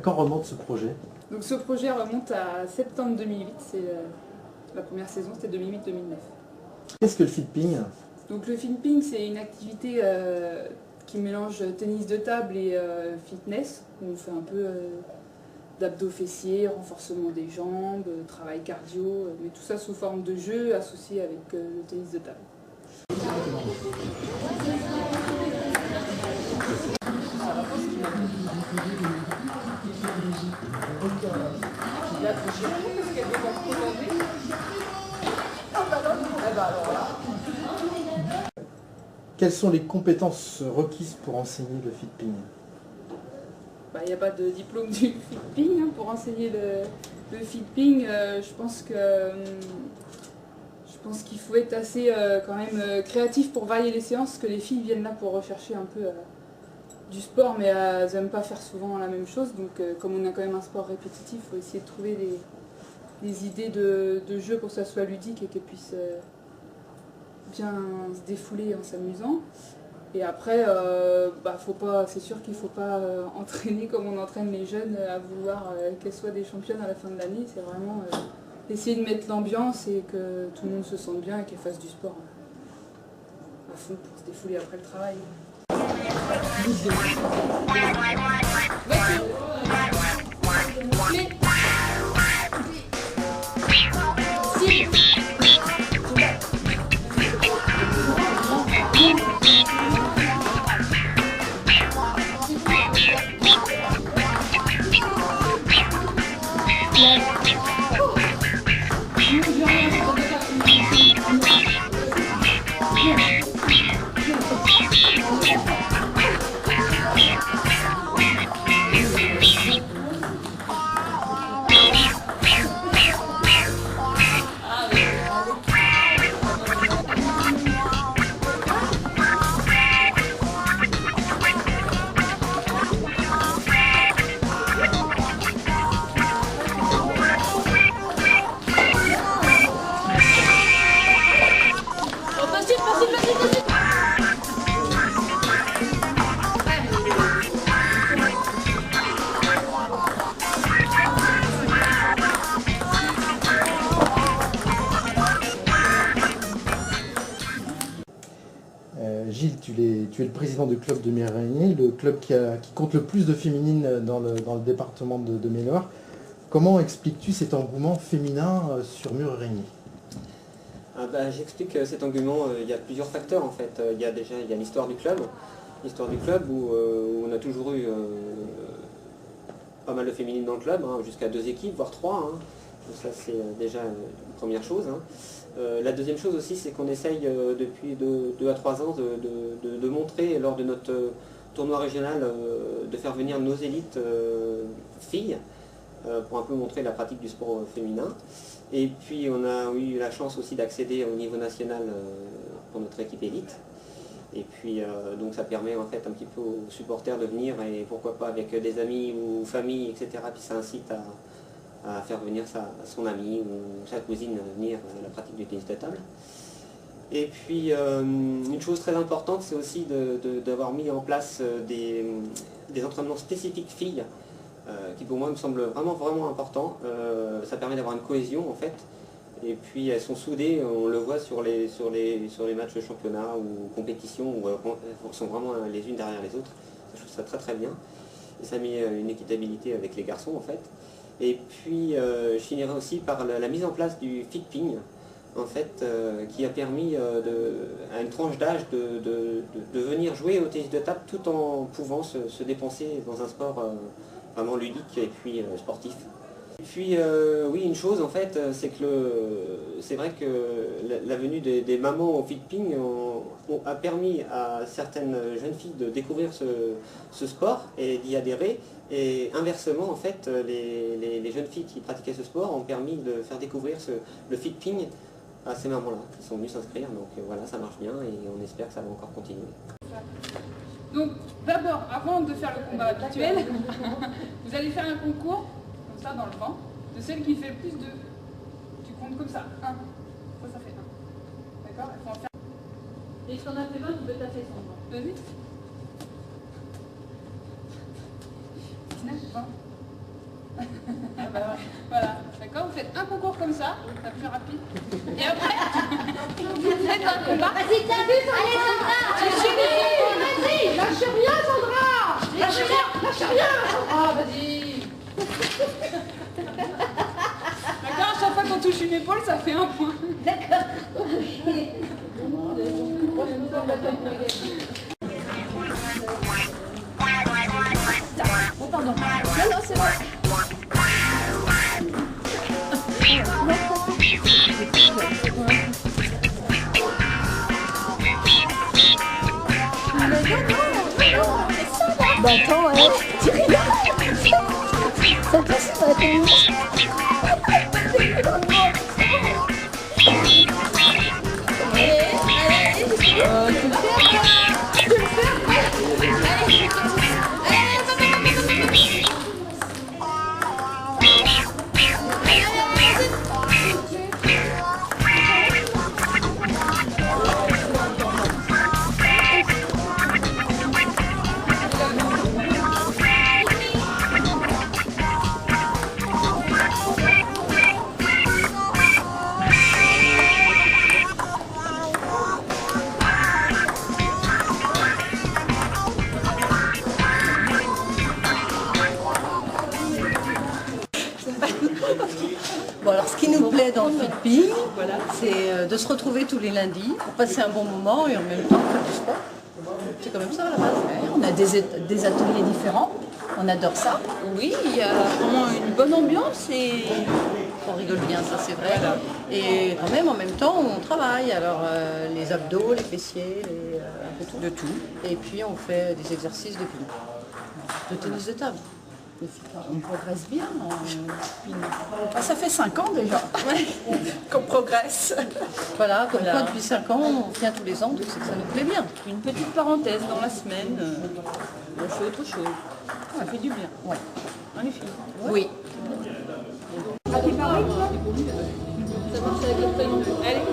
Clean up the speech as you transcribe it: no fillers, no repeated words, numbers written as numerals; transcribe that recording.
quand remonte ce projet? Donc ce projet remonte à septembre 2008, c'est la première saison, c'était 2008-2009. Qu'est-ce que le fitping? Donc le fitping, c'est une activité qui mélange tennis de table et fitness, où on fait un peu d'abdos fessiers, renforcement des jambes, travail cardio, mais tout ça sous forme de jeu associé avec le tennis de table. Quelles sont les compétences requises pour enseigner le fitping? Il n'y a pas de diplôme du fitping hein, pour enseigner le fitping. Je pense qu'il faut être assez quand même créatif pour varier les séances, parce que les filles viennent là pour rechercher un peu du sport, mais elles n'aiment pas faire souvent la même chose. Donc comme on a quand même un sport répétitif, il faut essayer de trouver des idées de jeu pour que ça soit ludique et qu'elles puissent bien se défouler en s'amusant. Et après, c'est sûr qu'il ne faut pas entraîner comme on entraîne les jeunes à vouloir qu'elles soient des championnes à la fin de l'année. C'est vraiment essayer de mettre l'ambiance et que tout le monde se sente bien et qu'elles fassent du sport à fond pour se défouler après le travail. Gilles, tu es le président du club de Mur-Régnier, le club qui compte le plus de féminines dans le département de Maine-et-Loire. Comment expliques-tu cet engouement féminin sur Mur-Régnier? J'explique cet engouement, il y a plusieurs facteurs en fait. Il y a l'histoire du club. L'histoire du club où on a toujours eu pas mal de féminines dans le club, hein, jusqu'à 2 équipes, voire 3. Hein. Donc ça c'est déjà une première chose. Hein. La deuxième chose aussi, c'est qu'on essaye depuis 2 à 3 ans de montrer lors de notre tournoi régional, de faire venir nos élites filles pour un peu montrer la pratique du sport féminin. Et puis on a eu la chance aussi d'accéder au niveau national pour notre équipe élite. Et puis donc ça permet en fait un petit peu aux supporters de venir et pourquoi pas avec des amis ou familles, etc. Puis ça incite à faire venir son ami ou sa cousine venir à la pratique du tennis de table. Et puis une chose très importante, c'est aussi d'avoir mis en place des entraînements spécifiques filles, qui pour moi me semble vraiment important. Ça permet d'avoir une cohésion en fait. Et puis elles sont soudées, on le voit sur les matchs de championnat ou compétition, où elles sont vraiment les unes derrière les autres. Je trouve ça très bien. Et ça met une équitabilité avec les garçons en fait. Et puis je finirai aussi par la mise en place du fitping, en fait, qui a permis à une tranche d'âge de venir jouer au tennis de table tout en pouvant se dépenser dans un sport vraiment ludique et puis sportif. Et puis oui, une chose en fait, c'est que c'est vrai que la venue des mamans au fitping a permis à certaines jeunes filles de découvrir ce sport et d'y adhérer. Et inversement, en fait, les jeunes filles qui pratiquaient ce sport ont permis de faire découvrir le fitping à ces mamans-là, qui sont venues s'inscrire. Donc voilà, ça marche bien et on espère que ça va encore continuer. Donc d'abord, avant de faire le combat habituel, vous allez faire un concours, comme ça dans le vent, de celle qui fait le plus de... Tu comptes comme ça, 1. Ça fait 1. D'accord? Il faut en faire... Et si on a fait 20, tu peux taper son vent. Vas-y. 19, 20. Voilà, d'accord, vous faites un concours comme ça, la plus rapide. Et après, vous faites un combat. Vas-y, t'as vu, allez Sandra. Vas-y, lâche rien Sandra. Lâche rien Sandra, vas-y. D'accord, à chaque fois qu'on touche une épaule, ça fait un point. D'accord. Oh pardon. Non, c'est vrai. Bah attends, tu rigoles. Ça passe pas la Bon, alors ce qui nous plaît dans le Fitping, c'est de se retrouver tous les lundis pour passer un bon moment et en même temps faire du sport. C'est quand même ça à la base. Ouais, on a des ateliers différents, on adore ça. Oui, il y a vraiment une bonne ambiance et on rigole bien, ça c'est vrai. Et quand même en même temps on travaille, alors les abdos, les fessiers, un peu tout. De tout. Et puis on fait des exercices de ping, de tennis de table. On progresse bien. Ah, ça fait 5 ans déjà qu'on progresse. Voilà, comme quoi depuis 5 ans on vient tous les ans, donc c'est que ça nous plaît bien. Une petite parenthèse dans la semaine, on fait autre chose. Ça fait du bien. Ouais. Hein, les filles? Oui. Ça marche avec le prénom. Allez.